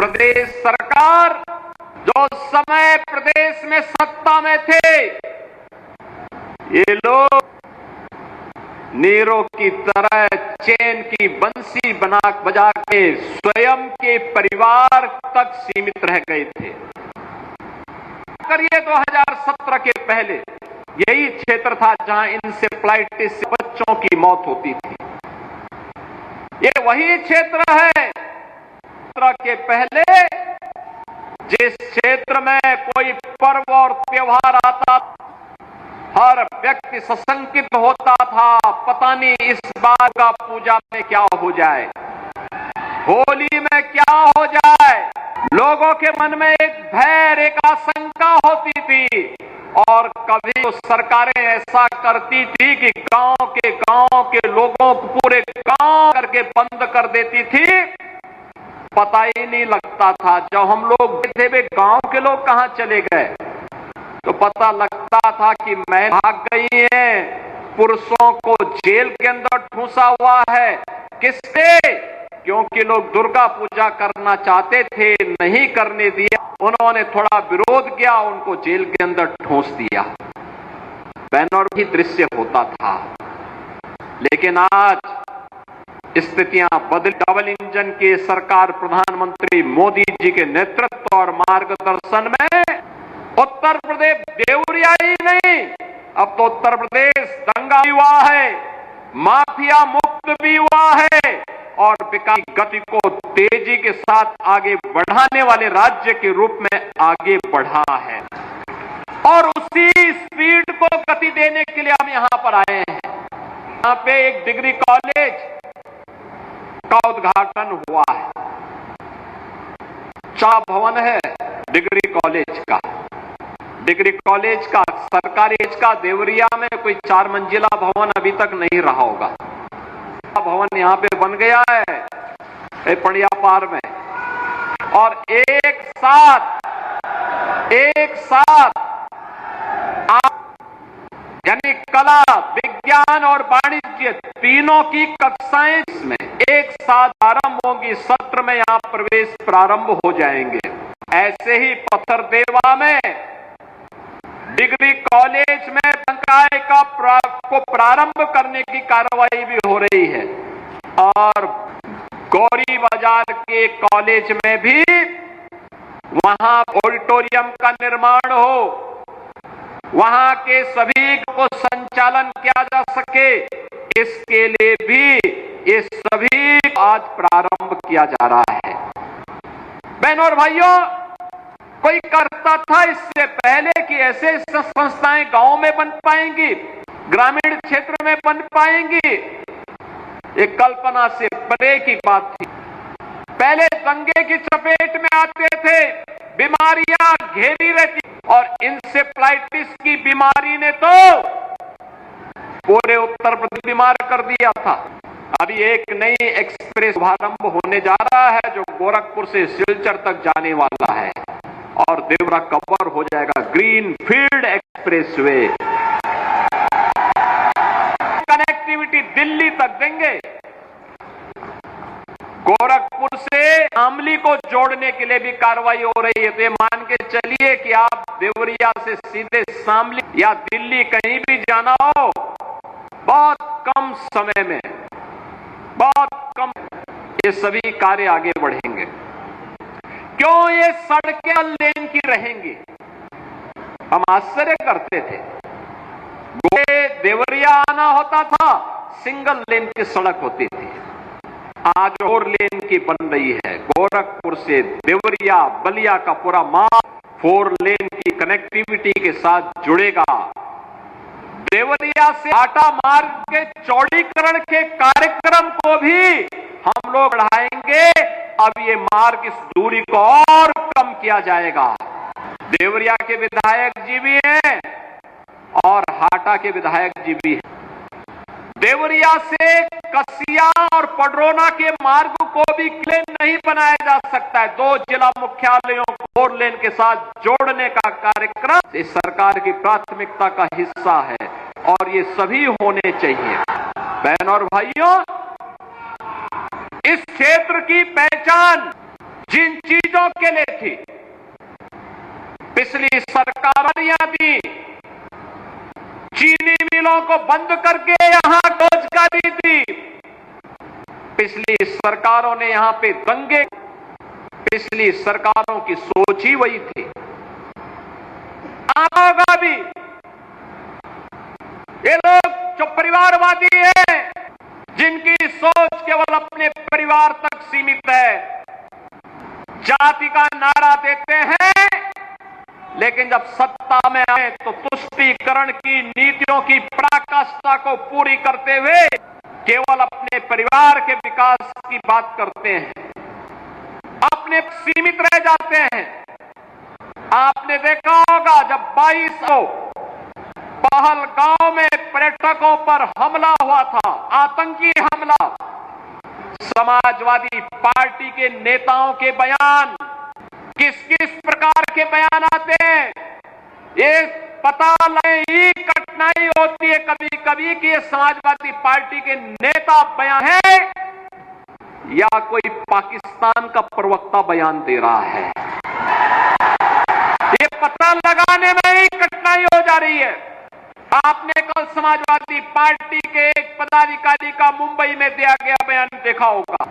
प्रदेश सरकार जो समय प्रदेश में सत्ता में थे, ये लोग नीरो की तरह चैन की बंसी बजा के स्वयं के परिवार तक सीमित रह गए थे। करिए 2017 के पहले यही क्षेत्र था जहां इंसेफ्लाइटिस से बच्चों की मौत होती थी। ये वही क्षेत्र है के पहले जिस क्षेत्र में कोई पर्व और त्योहार आता, हर व्यक्ति सशंकित होता था, पता नहीं इस बार का पूजा में क्या हो जाए, होली में क्या हो जाए। लोगों के मन में एक भय, एक आशंका होती थी और कभी तो सरकारें ऐसा करती थी कि गांव के लोगों को पूरे गांव करके बंद कर देती थी, पता ही नहीं लगता था। जब हम लोग थे वे गांव के लोग कहां चले गए तो पता लगता था कि मैं भाग गई हैं, पुरुषों को जेल के अंदर ठूंसा हुआ है। किससे? क्योंकि लोग दुर्गा पूजा करना चाहते थे, नहीं करने दिया, उन्होंने थोड़ा विरोध किया, उनको जेल के अंदर ठूंस दिया। बहनों ही दृश्य होता था। लेकिन आज स्थितियां बदल, डबल इंजन की सरकार प्रधानमंत्री मोदी जी के नेतृत्व और मार्गदर्शन में उत्तर प्रदेश देवरिया ही नहीं, अब तो उत्तर प्रदेश दंगा भी हुआ है, माफिया मुक्त भी हुआ है और विकास की गति को तेजी के साथ आगे बढ़ाने वाले राज्य के रूप में आगे बढ़ा है। और उसी स्पीड को गति देने के लिए हम यहां पर आए हैं। यहां पे एक डिग्री कॉलेज का उद्घाटन हुआ है, चा भवन है डिग्री कॉलेज का। डिग्री कॉलेज का सरकारी का देवरिया में कोई 4 मंजिला भवन अभी तक नहीं रहा होगा। भवन यहां पे बन गया है पड़िया पार में, और एक साथ यानी कला, विज्ञान और वाणिज्य तीनों की कक्षाएं इसमें एक साथ आरंभ होंगी। सत्र में यहां प्रवेश प्रारंभ हो जाएंगे। ऐसे ही पत्थरदेवा में डिग्री कॉलेज में संकाय को प्रारंभ करने की कार्रवाई भी हो रही है और गौरी बाजार के कॉलेज में भी वहां ऑडिटोरियम का निर्माण हो, वहां के सभी को संचालन किया जा सके, इसके लिए भी ये सभी आज प्रारंभ किया जा रहा है। बहनों और भाइयों, कोई करता था इससे पहले कि ऐसे संस्थाएं गांव में बन पाएंगी, ग्रामीण क्षेत्र में बन पाएंगी? एक कल्पना से परे की बात थी। पहले दंगे की चपेट में आते थे, बीमारियां घेरी रहती और इंसेफ्लाइटिस की बीमारी ने तो पूरे उत्तर प्रदेश बीमार कर दिया था। अभी एक नई एक्सप्रेस शुभारंभ होने जा रहा है जो गोरखपुर से सिलचर तक जाने वाला है और देवरा कवर हो जाएगा green field express way. Connectivity Delhi तक देंगे। गोरखपुर से आमली को जोड़ने के लिए भी कार्रवाई हो रही है। तो ये मान के चलिए कि आप देवरिया से सीधे शामली या दिल्ली कहीं भी जाना हो, बहुत कम समय में, बहुत कम, ये सभी कार्य आगे बढ़ेंगे। क्यों ये सड़कें लेन की रहेंगी? हम आश्चर्य करते थे। देवरिया आना होता था, सिंगल लेन की सड़क होती थी, आज 4 लेन की बन रही है। गोरखपुर से देवरिया बलिया का पूरा मार्ग 4 लेन की कनेक्टिविटी के साथ जुड़ेगा। देवरिया से आटा मार्ग के चौड़ीकरण के कार्यक्रम को भी हम लोग बढ़ाएंगे। अब ये मार्ग इस दूरी को और कम किया जाएगा। देवरिया के विधायक जी भी हैं और हाटा के विधायक जी भी हैं। देवरिया से कसिया और पडरौना के मार्ग को भी लेन नहीं बनाया जा सकता है। 2 जिला मुख्यालयों को 4 लेन के साथ जोड़ने का कार्यक्रम इस सरकार की प्राथमिकता का हिस्सा है और ये सभी होने चाहिए। बहनों और भाइयों, इस क्षेत्र की पहचान जिन चीजों के लिए थी, पिछली सरकारें दी, चीनी मिलों को बंद करके यहां रोजगारी दी, पिछली सरकारों ने यहां पे दंगे, पिछली सरकारों की सोच ही वही थी। होगा भी ये लोग जो परिवारवादी हैं, जिनकी सोच केवल अपने परिवार तक सीमित है, जाति का नारा देते हैं, लेकिन जब सत्ता में आए तो तुष्टीकरण की नीतियों की पराकाष्ठा को पूरी करते हुए केवल अपने परिवार के विकास की बात करते हैं, अपने सीमित रह जाते हैं। आपने देखा होगा जब 22 को पहलगांव में पर्यटकों पर हमला हुआ था, आतंकी हमला, समाजवादी पार्टी के नेताओं के बयान, किस किस प्रकार के बयान आते हैं, ये पता नहीं कठिनाई होती है कभी कभी कि ये समाजवादी पार्टी के नेता बयान है या कोई पाकिस्तान का प्रवक्ता बयान दे रहा है। ये पता लगाने में ही कठिनाई हो जा रही है। आपने कल समाजवादी पार्टी के एक पदाधिकारी का मुंबई में दिया गया बयान देखा होगा।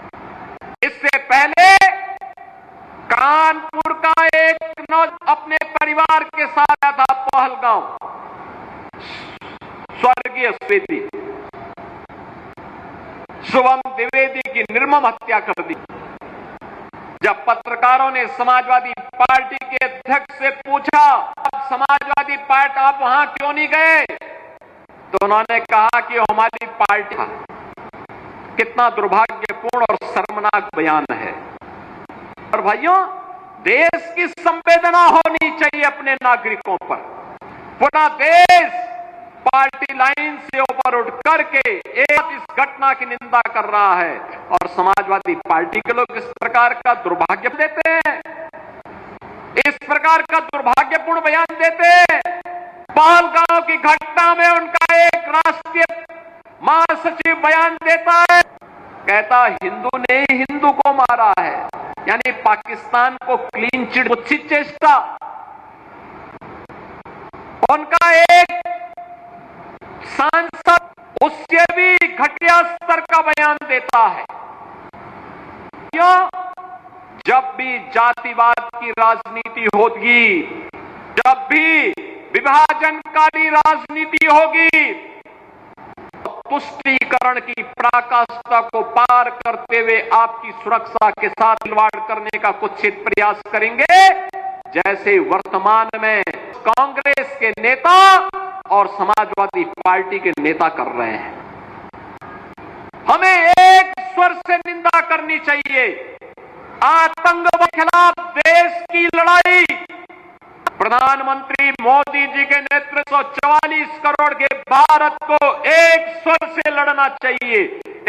इससे पहले कानपुर का एक अपने परिवार के साथ आया था पहलगांव, स्वर्गीय स्वेदी, शुभम द्विवेदी की निर्मम हत्या कर दी। जब पत्रकारों ने समाजवादी पार्टी के अध्यक्ष से पूछा, आप समाजवादी पार्टी आप वहां क्यों नहीं गए, तो उन्होंने कहा कि हमारी पार्टी था। कितना दुर्भाग्यपूर्ण और शर्मनाक बयान है। और भाइयों, देश की संवेदना होनी चाहिए अपने नागरिकों पर। पूरा देश पार्टी लाइन से ऊपर उठ करके एक इस घटना की निंदा कर रहा है और समाजवादी पार्टी के लोग इस प्रकार का दुर्भाग्य देते हैं, इस प्रकार का दुर्भाग्यपूर्ण बयान देते हैं। पहलगांव की घटना में उनका एक राष्ट्रीय महासचिव बयान देता है, कहता हिंदू ने हिंदू को मारा है, यानी पाकिस्तान को क्लीन चिट, अच्छी चेष्टा। उनका एक सांसद उससे भी घटिया स्तर का बयान देता है। क्यों? जब भी जातिवाद की राजनीति होगी, जब भी विभाजनकारी राजनीति होगी, तुष्टीकरण की पराकाष्ठा को पार करते हुए आपकी सुरक्षा के साथ खिलवाड़ करने का कुत्सित प्रयास करेंगे, जैसे वर्तमान में कांग्रेस के नेता और समाजवादी पार्टी के नेता कर रहे हैं। हमें एक स्वर से निंदा करनी चाहिए। आतंकवाद के खिलाफ देश की लड़ाई प्रधानमंत्री मोदी जी के नेतृत्व 144 करोड़ के भारत को एक स्वर से लड़ना चाहिए।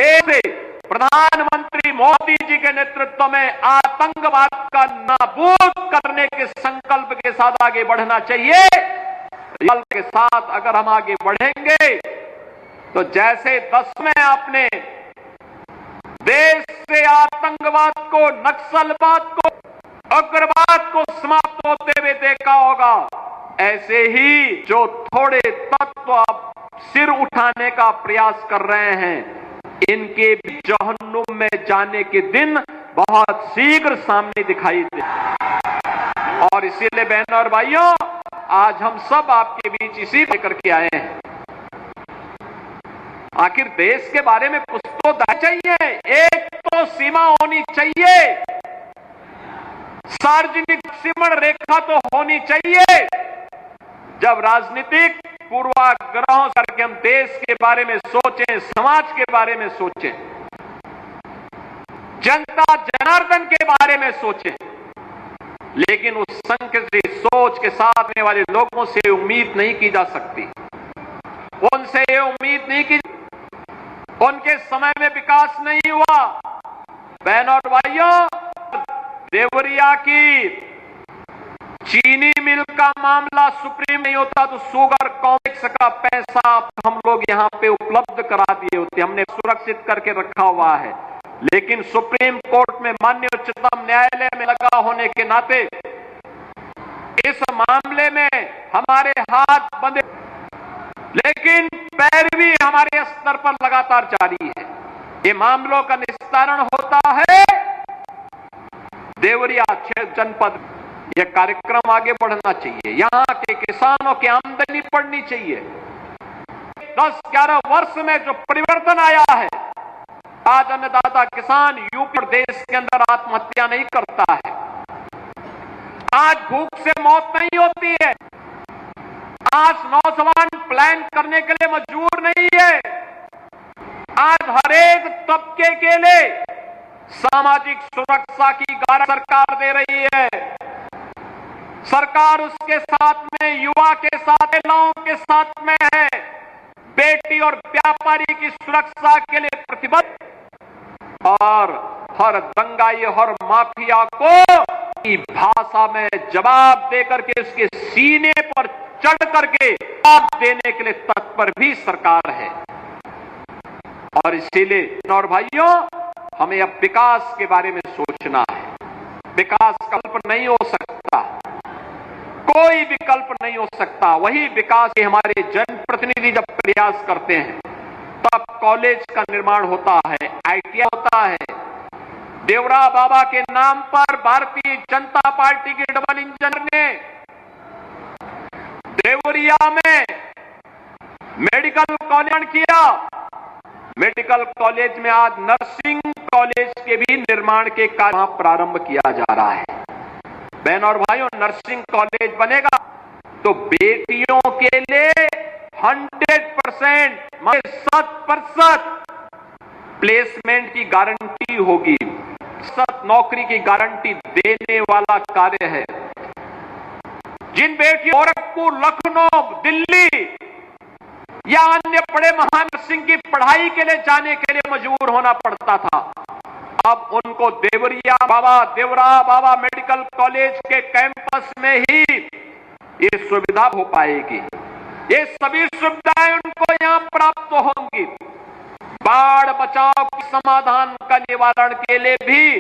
ऐसे प्रधानमंत्री मोदी जी के नेतृत्व में आतंकवाद का नाबूद करने के संकल्प के साथ आगे बढ़ना चाहिए। के साथ अगर हम आगे बढ़ेंगे तो जैसे 10 में आपने देश से आतंकवाद को, नक्सलवाद को, उग्रवाद को समाप्त होते हुए देखा होगा, ऐसे ही जो थोड़े तत्व आप सिर उठाने का प्रयास कर रहे हैं, इनके भी जहन्नुम में जाने के दिन बहुत शीघ्र सामने दिखाई दे। और इसीलिए बहनों और भाइयों, आज हम सब आपके बीच इसी लेकर के आए हैं। आखिर देश के बारे में कुछ तो दायित्व चाहिए, एक तो सीमा होनी चाहिए, सार्वजनिक सीमा रेखा तो होनी चाहिए। जब राजनीतिक पूर्वाग्रहों करके हम देश के बारे में सोचें, समाज के बारे में सोचें, जनता जनार्दन के बारे में सोचें, लेकिन उस संकुचित सोच के साथ आने वाले लोगों से उम्मीद नहीं की जा सकती। उनसे ये उम्मीद नहीं की, उनके समय में विकास नहीं हुआ। बहनों और भाइयों, देवरिया की चीनी मिल का मामला सुप्रीम नहीं होता तो शुगर कॉम्प्लेक्स का पैसा हम लोग यहां पे उपलब्ध करा दिए होते, हमने सुरक्षित करके रखा हुआ है। लेकिन सुप्रीम कोर्ट में माननीय उच्चतम न्यायालय में लगा होने के नाते इस मामले में हमारे हाथ बंधे, लेकिन पैरवी हमारे स्तर पर लगातार जारी है। ये मामलों का निस्तारण होता है देवरिया जनपद। यह कार्यक्रम आगे बढ़ना चाहिए, यहां के किसानों की आमदनी बढ़नी चाहिए। 10-11 वर्ष में जो परिवर्तन आया है, आज अन्नदाता किसान यूपी और देश के अंदर आत्महत्या नहीं करता है, आज भूख से मौत नहीं होती है, आज नौजवान प्लान करने के लिए मजबूर नहीं है, आज हर एक तबके के लिए सामाजिक सुरक्षा की गारंटी सरकार दे रही है। सरकार उसके साथ में, युवा के साथ, महिलाओं के साथ में है, बेटी और व्यापारी की सुरक्षा के लिए प्रतिबद्ध, और हर दंगाई और माफिया को की भाषा में जवाब देकर के उसके सीने पर चढ़ करके जवाब देने के लिए तत्पर भी सरकार है। और इसीलिए और भाइयों, हमें अब विकास के बारे में सोचना है। विकास विकल्प नहीं हो सकता, कोई विकल्प नहीं हो सकता। वही विकास के हमारे जनप्रतिनिधि जब प्रयास करते हैं तब कॉलेज का निर्माण होता है, ITI होता है। देवरा बाबा के नाम पर भारतीय जनता पार्टी के डबल इंजन ने देवरिया में मेडिकल कॉलेज किया। मेडिकल कॉलेज में आज नर्सिंग कॉलेज के भी निर्माण के कार्य प्रारंभ किया जा रहा है। बहनों और भाइयों, नर्सिंग कॉलेज बनेगा तो बेटियों के लिए 100% 100% प्लेसमेंट की गारंटी होगी, 100% नौकरी की गारंटी देने वाला कार्य है। जिन बेटियों गोरखपुर, लखनऊ, दिल्ली या अन्य बड़े महान नर्सिंग की पढ़ाई के लिए जाने के लिए मजबूर होना पड़ता था, अब उनको देवरा बाबा मेडिकल कॉलेज के कैंपस में ही ये सुविधा हो पाएगी। ये सभी सुविधाएं उनको यहां प्राप्त होंगी। बाढ़ बचाव के समाधान का निवारण के लिए भी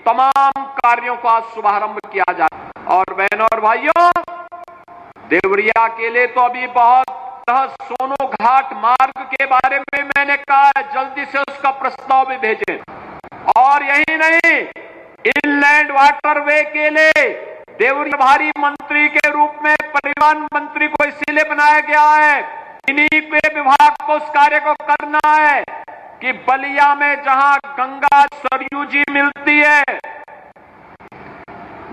तमाम कार्यों का आज शुभारंभ किया जा रहा है। और बहनों और भाइयों, देवरिया के लिए तो अभी बहुत सोनो घाट मार्ग के बारे में मैंने कहा है, जल्दी से उसका प्रस्ताव भी भेजें। और यही नहीं, इनलैंड वाटरवे के लिए देवरिया प्रभारी मंत्री के रूप में परिवहन मंत्री को इसीलिए बनाया गया है, इन्हीं के विभाग को उस कार्य को करना है कि बलिया में जहां गंगा सरयू जी मिलती है,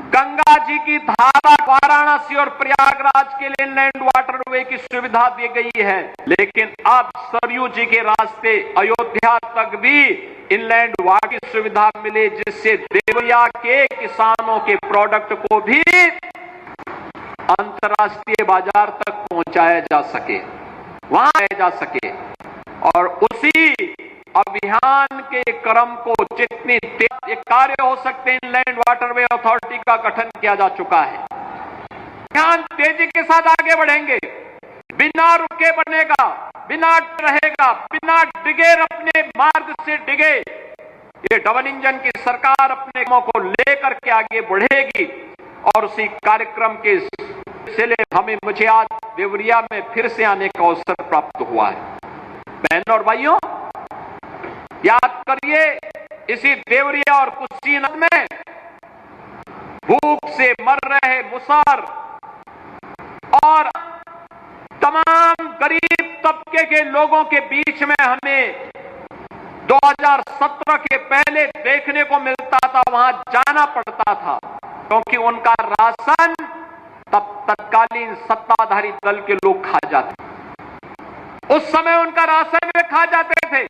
गंगा जी की धारा वाराणसी और प्रयागराज के लिए इनलैंड वाटरवे की सुविधा दी गई है, लेकिन अब सरयू जी के रास्ते अयोध्या तक भी इनलैंड वाटर की सुविधा मिले, जिससे देवरिया के किसानों के प्रोडक्ट को भी अंतर्राष्ट्रीय बाजार तक पहुंचाया जा सके, वहां आया जा सके। और उसी अभियान के क्रम को जितनी तेज ये कार्य हो सकते हैं, इनलैंड वाटरवे अथॉरिटी का गठन किया जा चुका है। अभियान तेजी के साथ आगे बढ़ेंगे, बिना रुके बनेगा, बिना रहेगा, बिना डिगे अपने मार्ग से डिगे। ये डबल इंजन की सरकार अपने कामों को लेकर के आगे बढ़ेगी और उसी कार्यक्रम के सिलसिले मुझे आज देवरिया में फिर से आने का अवसर प्राप्त हुआ है। बहनों और भाइयों, याद करिए, इसी देवरिया और कुशीनगर में भूख से मर रहे मुसहर और तमाम गरीब तबके के लोगों के बीच में हमें 2017 के पहले देखने को मिलता था, वहां जाना पड़ता था, क्योंकि उनका राशन तब तत्कालीन सत्ताधारी दल के लोग खा जाते, उस समय उनका राशन वे खा जाते थे।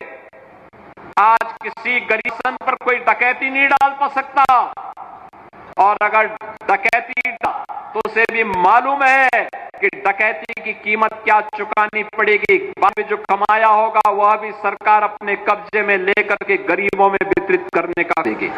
आज किसी गरीब पर कोई डकैती नहीं डाल सकता, और अगर डकैती तो उसे भी मालूम है कि डकैती की कीमत क्या चुकानी पड़ेगी। बाद में जो कमाया होगा वह भी सरकार अपने कब्जे में लेकर के गरीबों में वितरित करने का देगी।